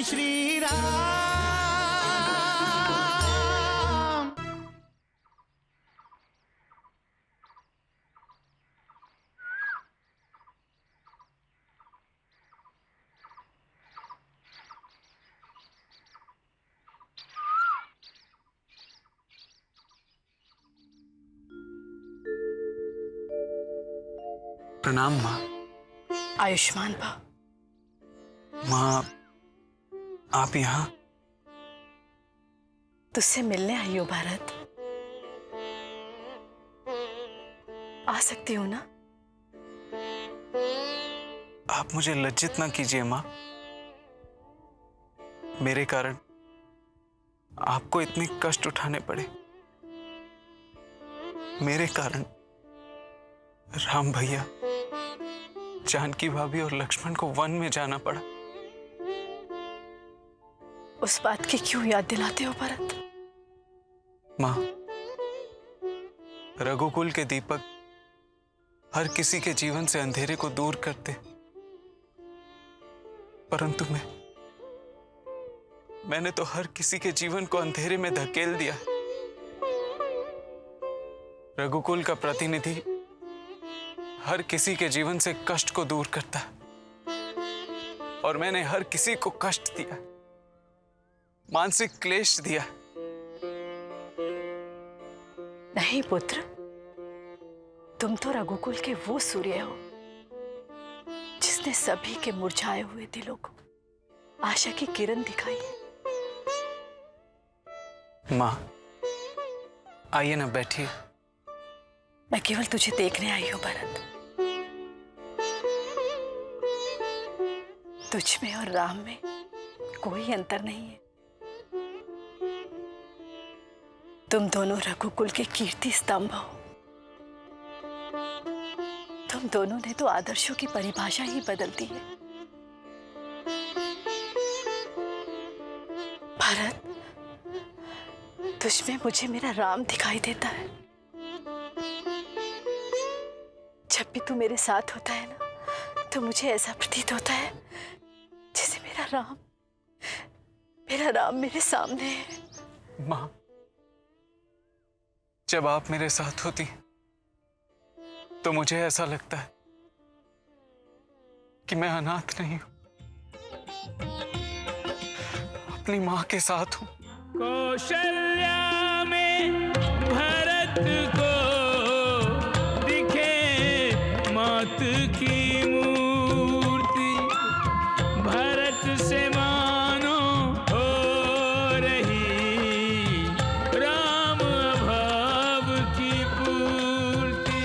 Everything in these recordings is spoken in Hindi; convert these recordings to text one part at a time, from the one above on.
जय श्री राम। प्रणाम माँ। आयुष्मान भव। माँ, आप यहाँ? तुझसे मिलने आई हूँ भारत। आ सकती हूँ ना? आप मुझे लज्जित ना कीजिए माँ। मेरे कारण आपको इतने कष्ट उठाने पड़े। मेरे कारण राम भैया, जानकी भाभी और लक्ष्मण को वन में जाना पड़ा। उस बात की क्यों याद दिलाते हो भरत? माँ, रघुकुल के दीपक हर किसी के जीवन से अंधेरे को दूर करते, परंतु मैंने तो हर किसी के जीवन को अंधेरे में धकेल दिया। रघुकुल का प्रतिनिधि हर किसी के जीवन से कष्ट को दूर करता है, और मैंने हर किसी को कष्ट दिया, मानसिक क्लेश दिया। नहीं पुत्र, तुम तो रघुकुल के वो सूर्य हो जिसने सभी के मुरझाए हुए दिलों को आशा की किरण दिखाई है। माँ, आइए ना, बैठिए। मैं केवल तुझे देखने आई हूं भरत। तुझ में और राम में कोई अंतर नहीं है। तुम दोनों रघुकुल के कीर्ति स्तंभ हो। तुम दोनों ने तो आदर्शों की परिभाषा ही बदल दी है। भरत, तुझमें मुझे मेरा राम दिखाई देता है। जब भी तू मेरे साथ होता है ना, तो मुझे ऐसा प्रतीत होता है जैसे मेरा राम मेरे सामने है। माँ, जब आप मेरे साथ होती तो मुझे ऐसा लगता है कि मैं अनाथ नहीं हूं, अपनी मां के साथ हूं। कौशल्या में भरत को दिखे मौत की मूर्ति, भरत से मानो हो रही राम भाव की पूर्ति।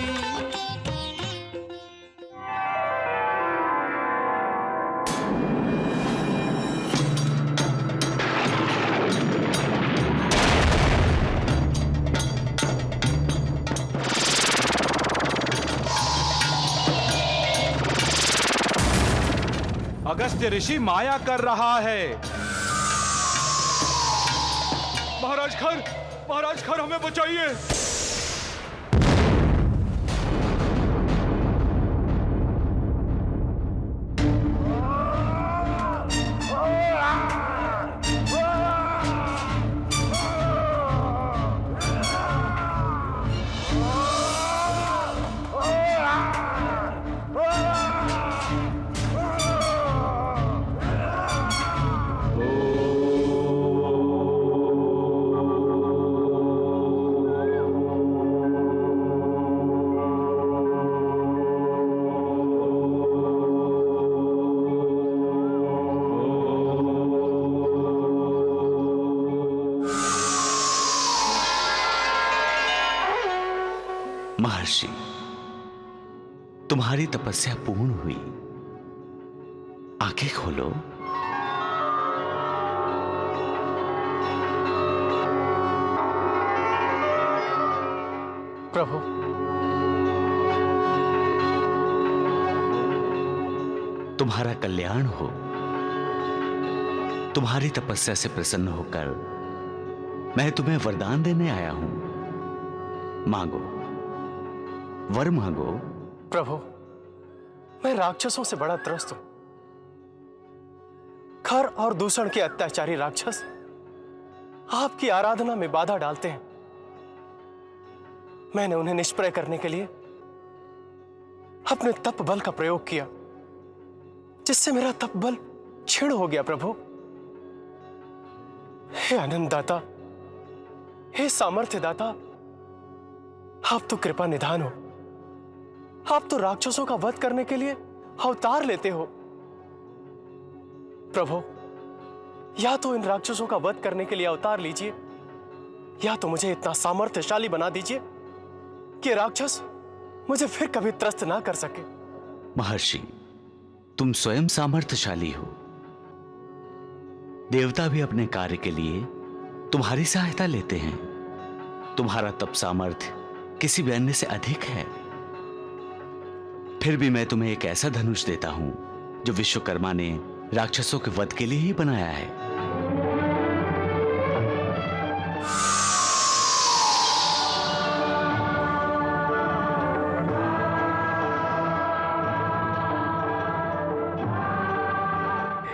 अगस्त्य ऋषि माया कर रहा है। महाराज खर हमें बचाइए। महर्षि, तुम्हारी तपस्या पूर्ण हुई। आंखें खोलो। प्रभु, तुम्हारा कल्याण हो। तुम्हारी तपस्या से प्रसन्न होकर मैं तुम्हें वरदान देने आया हूं। मांगो, वर मांगो। प्रभु, मैं राक्षसों से बड़ा त्रस्त हूं। खर और दूषण के अत्याचारी राक्षस आपकी आराधना में बाधा डालते हैं। मैंने उन्हें निष्प्रय करने के लिए अपने तप बल का प्रयोग किया, जिससे मेरा तप बल क्षीण हो गया। प्रभु, हे आनंददाता, हे सामर्थ्य दाता, आप तो कृपा निधान हो। आप तो राक्षसों का वध करने के लिए अवतार लेते हो। प्रभु, या तो इन राक्षसों का वध करने के लिए अवतार लीजिए, या तो मुझे इतना सामर्थ्यशाली बना दीजिए कि राक्षस मुझे फिर कभी त्रस्त ना कर सके। महर्षि, तुम स्वयं सामर्थ्यशाली हो। देवता भी अपने कार्य के लिए तुम्हारी सहायता लेते हैं। तुम्हारा तप सामर्थ्य किसी भी अन्य से अधिक है। फिर भी मैं तुम्हें एक ऐसा धनुष देता हूं जो विश्वकर्मा ने राक्षसों के वध के लिए ही बनाया है।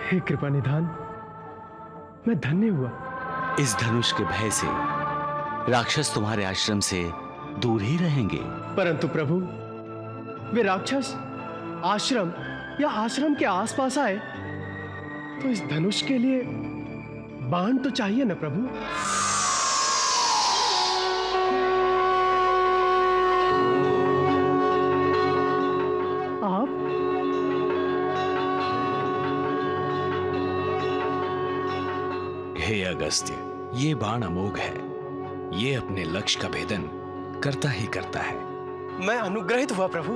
हे कृपा निधान, मैं धन्य हुआ। इस धनुष के भय से राक्षस तुम्हारे आश्रम से दूर ही रहेंगे। परंतु प्रभु, वे राक्षस आश्रम या आश्रम के आसपास आए तो इस धनुष के लिए बाण तो चाहिए ना प्रभु। आप हे अगस्त्य, ये बाण अमोघ है। ये अपने लक्ष्य का भेदन करता ही करता है। मैं अनुग्रहित हुआ प्रभु।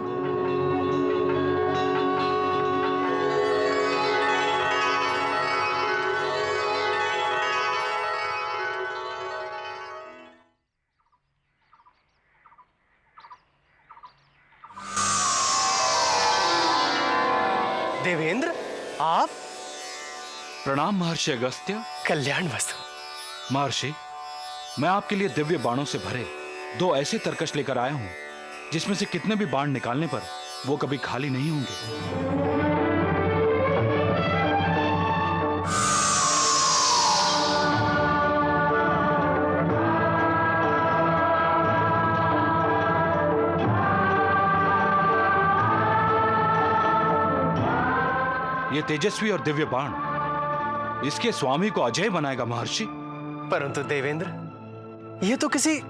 देवेंद्र, आप? प्रणाम महर्षि अगस्त्य। कल्याण वस्तु। महर्षि, मैं आपके लिए दिव्य बाणों से भरे 2 ऐसे तरकश लेकर आया हूं जिसमें से कितने भी बाण निकालने पर वो कभी खाली नहीं होंगे। ये तेजस्वी और दिव्य बाण इसके स्वामी को अजय बनाएगा महर्षि। परंतु देवेंद्र, यह तो किसी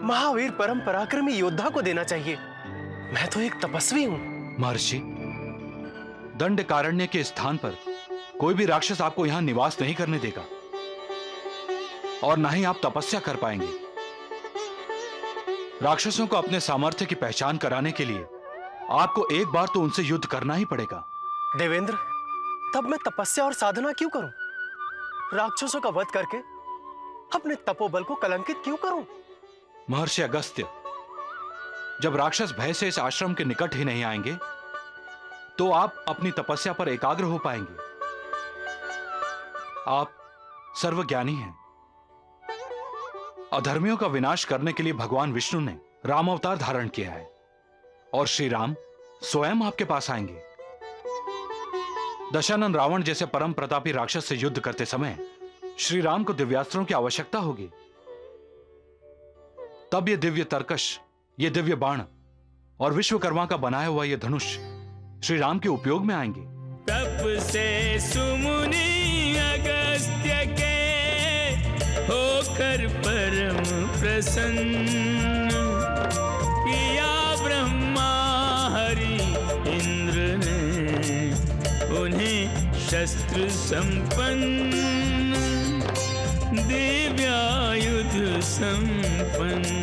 महावीर परम पराक्रमी योद्धा को देना चाहिए। मैं तो एक तपस्वी हूं। महर्षि, दंडकारण्य के स्थान पर कोई भी राक्षस आपको यहां निवास नहीं करने देगा और ना ही आप तपस्या कर पाएंगे। राक्षसों को अपने सामर्थ्य की पहचान कराने के लिए आपको एक बार तो उनसे युद्ध करना ही पड़ेगा। देवेंद्र, तब मैं तपस्या और साधना क्यों करूं? राक्षसों का वध करके अपने तपोबल को कलंकित क्यों करूं? महर्षि अगस्त्य, जब राक्षस भय से इस आश्रम के निकट ही नहीं आएंगे तो आप अपनी तपस्या पर एकाग्र हो पाएंगे। आप सर्वज्ञानी हैं। अधर्मियों का विनाश करने के लिए भगवान विष्णु ने राम अवतार धारण किया है और श्री राम स्वयं आपके पास आएंगे। दशानन रावण जैसे परम प्रतापी राक्षस से युद्ध करते समय श्री राम को दिव्यास्त्रों की आवश्यकता होगी। तब ये दिव्य तरकश, ये दिव्य बाण और विश्वकर्मा का बनाया हुआ ये धनुष श्री राम के उपयोग में आएंगे। तप से सुमुनि अगस्त्य के होकर परम प्रसन्न किया ब्रह्मा हरि इंद्र ने उन्हें शस्त्र संपन्न दिव्यायुध संपन्न।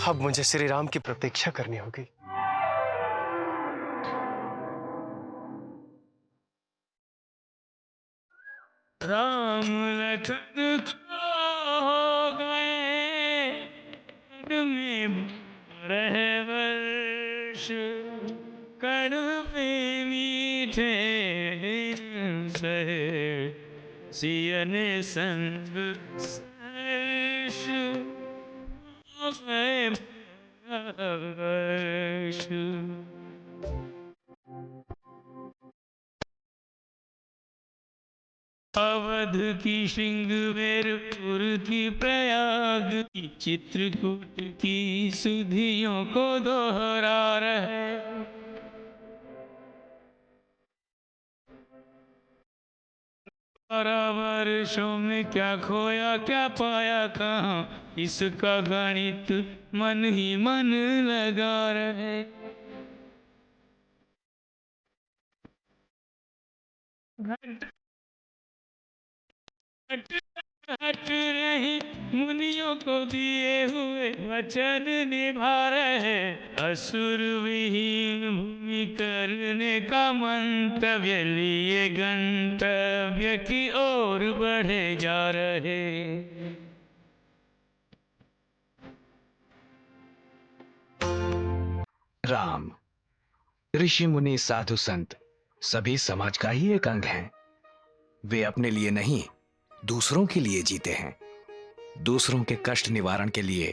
अब मुझे श्री राम की प्रतीक्षा करनी होगी। राम लखन हो गए में रह वर्ष कण में मीठे दिन सहे सियन संग सर्ष हो गए वर्ष। अवध की श्रृंगवेरपुर की प्रयाग की चित्रकूट की सुधियों को दोहरा रहे। वर्षों में क्या खोया क्या पाया कहाँ, इसका गणित मन ही मन लगा रहे। घट हट रही मुनियों को दिए हुए वचन निभा रहे। असुर विहीन भूमि करने का मंतव्य लिए गंतव्य की ओर बढ़े जा रहे। राम, ऋषि मुनि साधु संत सभी समाज का ही एक अंग हैं। वे अपने लिए नहीं दूसरों के लिए जीते हैं। दूसरों के कष्ट निवारण के लिए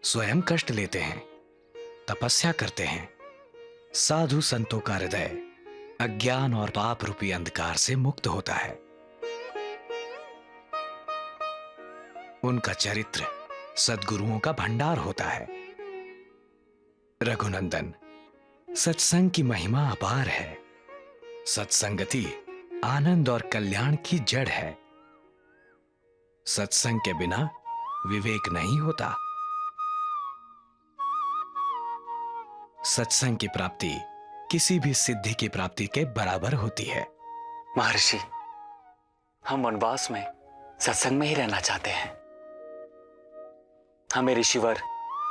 स्वयं कष्ट लेते हैं, तपस्या करते हैं। साधु संतों का हृदय अज्ञान और पाप रूपी अंधकार से मुक्त होता है। उनका चरित्र सद्गुरुओं का भंडार होता है। रघुनंदन, सत्संग की महिमा अपार है। सत्संगति आनंद और कल्याण की जड़ है। सत्संग के बिना विवेक नहीं होता। सत्संग की प्राप्ति किसी भी सिद्धि की प्राप्ति के बराबर होती है। महर्षि, हम वनवास में सत्संग में ही रहना चाहते हैं। हमें ऋषिवर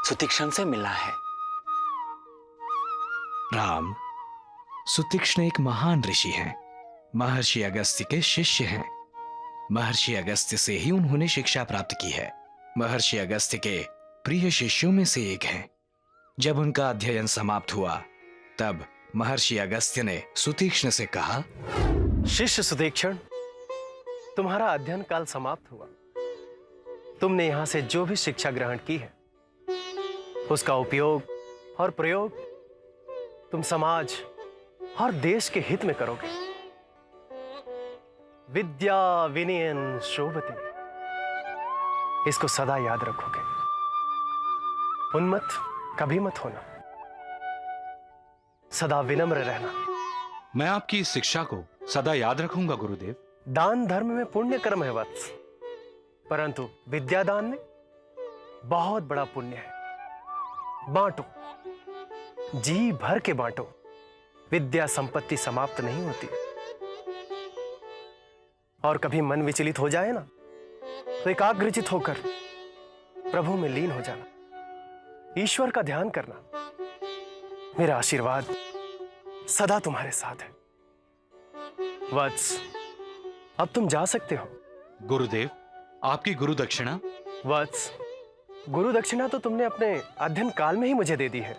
सुतीक्ष्ण से मिलना है। राम, सुतीक्ष्ण एक महान ऋषि हैं। महर्षि अगस्त्य के शिष्य हैं। महर्षि अगस्त्य से ही उन्होंने शिक्षा प्राप्त की है। महर्षि अगस्त्य के प्रिय शिष्यों में से एक हैं। जब उनका अध्ययन समाप्त हुआ तब महर्षि अगस्त्य ने सुतीक्ष्ण से कहा, शिष्य सुतीक्ष्ण, तुम्हारा अध्ययन काल समाप्त हुआ। तुमने यहां से जो भी शिक्षा ग्रहण की है उसका उपयोग और प्रयोग तुम समाज और देश के हित में करोगे। विद्या विनयन शोभते, इसको सदा याद रखोगे। उन्मत्त कभी मत होना, सदा विनम्र रहना। मैं आपकी इस शिक्षा को सदा याद रखूंगा गुरुदेव। दान धर्म में पुण्य कर्म है वत्स, परंतु विद्यादान में बहुत बड़ा पुण्य है। बांटो, जी भर के बांटो। विद्या संपत्ति समाप्त नहीं होती। और कभी मन विचलित हो जाए ना तो एकाग्रचित होकर प्रभु में लीन हो जाना, ईश्वर का ध्यान करना। मेरा आशीर्वाद सदा तुम्हारे साथ है। वत्स, अब तुम जा सकते हो। गुरुदेव, आपकी गुरु दक्षिणा? वत्स, गुरु दक्षिणा तो तुमने अपने अध्ययन काल में ही मुझे दे दी है।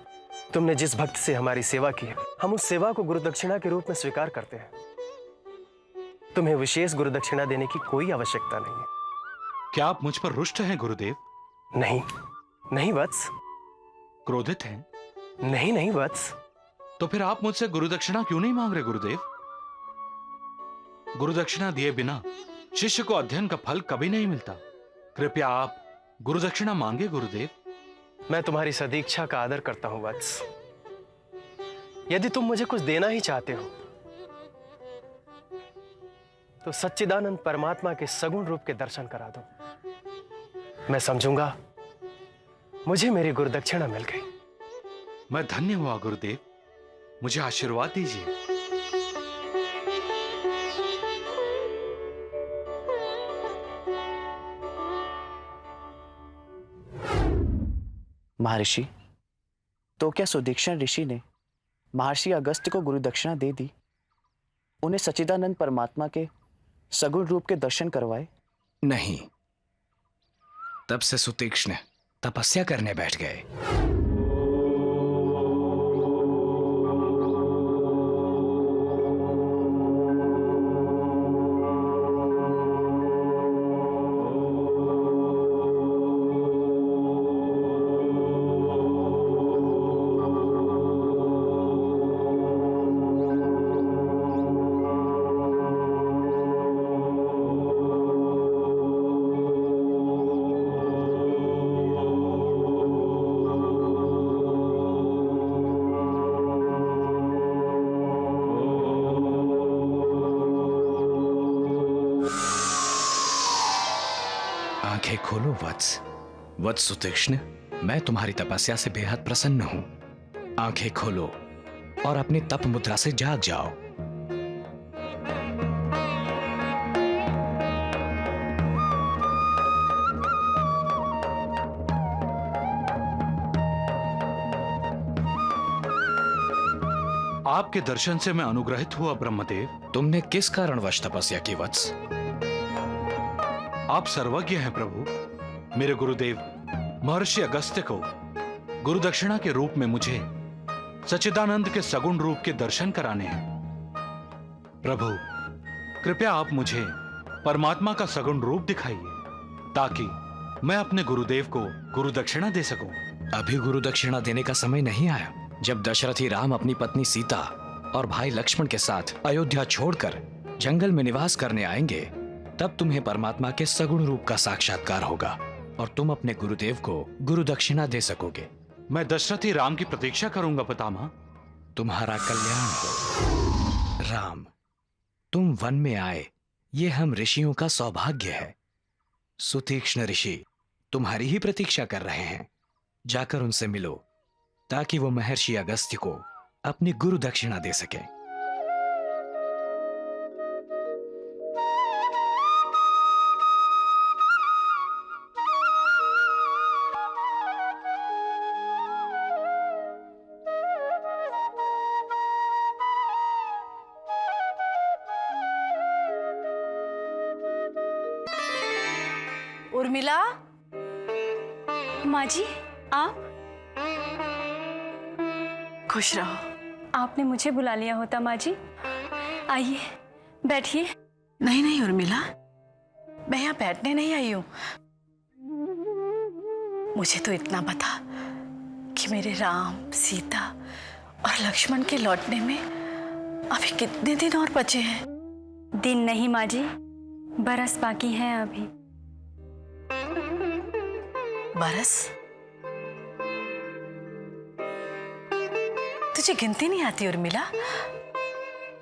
तुमने जिस भक्त से हमारी सेवा की है, हम उस सेवा को गुरु दक्षिणा के रूप में स्वीकार करते हैं। तुम्हें विशेष गुरु दक्षिणा देने की कोई आवश्यकता नहीं है। क्या आप मुझ पर रुष्ट हैं गुरुदेव? नहीं नहीं वत्स। क्रोधित हैं? नहीं नहीं वत्स। तो फिर आप मुझसे गुरुदक्षिणा क्यों नहीं मांग रहे गुरुदेव? गुरुदक्षिणा दिए बिना शिष्य को अध्ययन का फल कभी नहीं मिलता। कृपया आप गुरुदक्षिणा मांगे गुरुदेव। मैं तुम्हारी सदीक्षा का आदर करता हूं वत्स। यदि तुम मुझे कुछ देना ही चाहते हो तो सच्चिदानंद परमात्मा के सगुण रूप के दर्शन करा दो। मैं समझूंगा मुझे मेरी गुरुदक्षिणा मिल गई। मैं धन्य हुआ गुरुदेव, मुझे आशीर्वाद दीजिए। महर्षि, तो क्या सुदीक्षण ऋषि ने महर्षि अगस्त्य को गुरु दक्षिणा दे दी, उन्हें सच्चिदानंद परमात्मा के सगुण रूप के दर्शन करवाए? नहीं, तब से सुतीक्ष्ण तपस्या करने बैठ गए। आंखें खोलो वत्स। वत्स सुतीक्ष्ण, मैं तुम्हारी तपस्या से बेहद प्रसन्न हूं। आंखें खोलो और अपनी तप मुद्रा से जाग जाओ। आपके दर्शन से मैं अनुग्रहित हुआ ब्रह्मदेव। तुमने किस कारणवश तपस्या की वत्स? आप सर्वज्ञ हैं प्रभु। मेरे गुरुदेव महर्षि अगस्त्य को गुरु दक्षिणा के रूप में मुझे सच्चिदानंद के सगुण रूप के दर्शन कराने हैं। प्रभु कृपया आप मुझे परमात्मा का सगुण रूप दिखाइए ताकि मैं अपने गुरुदेव को गुरु दक्षिणा दे सकूं। अभी गुरु दक्षिणा देने का समय नहीं आया। जब दशरथी राम अपनी पत्नी सीता और भाई लक्ष्मण के साथ अयोध्या छोड़कर जंगल में निवास करने आएंगे, तब तुम्हें परमात्मा के सगुण रूप का साक्षात्कार होगा और तुम अपने गुरुदेव को गुरु दक्षिणा दे सकोगे। मैं दशरथी राम की प्रतीक्षा करूंगा पितामह। तुम्हारा कल्याण हो। राम, तुम वन में आए, ये हम ऋषियों का सौभाग्य है। सुतीक्ष्ण ऋषि तुम्हारी ही प्रतीक्षा कर रहे हैं। जाकर उनसे मिलो ताकि वो महर्षि अगस्त्य को अपनी गुरु दक्षिणा दे सके। उर्मिला। माँ जी, आप? खुश रहो। आपने मुझे बुला लिया होता माँ जी। आइए बैठिए। नहीं नहीं उर्मिला, मैं यहाँ बैठने नहीं आई हूँ। मुझे तो इतना पता कि मेरे राम, सीता और लक्ष्मण के लौटने में अभी कितने दिन और बचे हैं। दिन नहीं माँ जी, बरस बाकी हैं अभी। बरस? तुझे गिनती नहीं आती उर्मिला?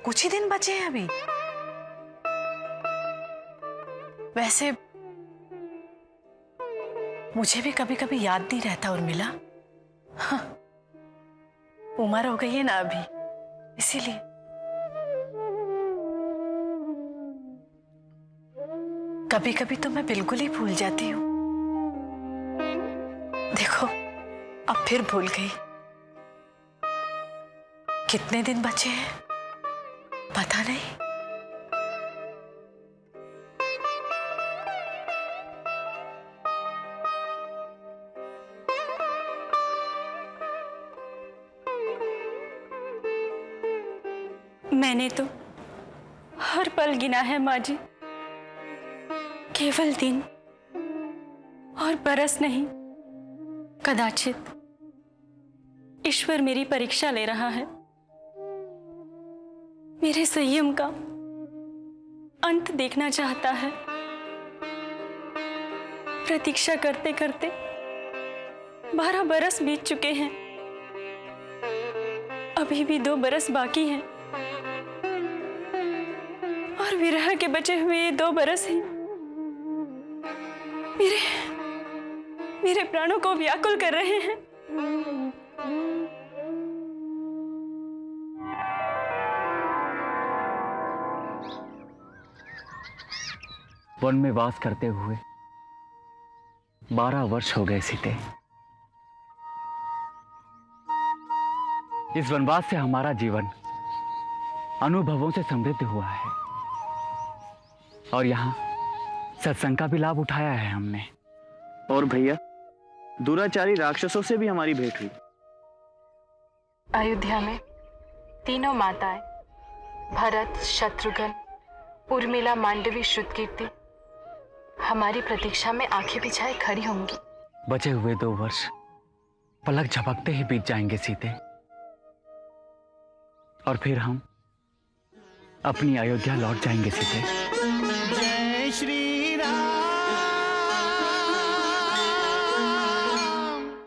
कुछ ही दिन बचे हैं अभी। वैसे मुझे भी कभी कभी याद नहीं रहता उर्मिला। हाँ, उम्र हो गई है ना अभी, इसीलिए। कभी कभी तो मैं बिल्कुल ही भूल जाती हूँ। देखो अब फिर भूल गई। कितने दिन बचे हैं पता नहीं। मैंने तो हर पल गिना है माँ जी, केवल दिन और बरस नहीं। कदाचित ईश्वर मेरी परीक्षा ले रहा है, मेरे संयम का अंत देखना चाहता है। प्रतीक्षा करते करते 12 बरस बीत चुके हैं, अभी भी 2 बरस बाकी हैं और विरह के बचे हुए ये 2 बरस ही मेरे प्राणों को व्याकुल कर रहे हैं। वन में वास करते हुए 12 वर्ष हो गए सीते। इस वनवास से हमारा जीवन अनुभवों से समृद्ध हुआ है और यहाँ सत्संग का भी लाभ उठाया है हमने। और भैया, दुराचारी राक्षसों से भी हमारी भेंट हुई। अयोध्या में तीनों माताएं भरत, शत्रुघ्न, उर्मिला, मांडवी, श्रुतकीर्ति हमारी प्रतीक्षा में आंखें बिछाए खड़ी होंगी। बचे हुए 2 वर्ष पलक झपकते ही बीत जाएंगे सीते, और फिर हम अपनी अयोध्या लौट जाएंगे सीते। जय श्री राम।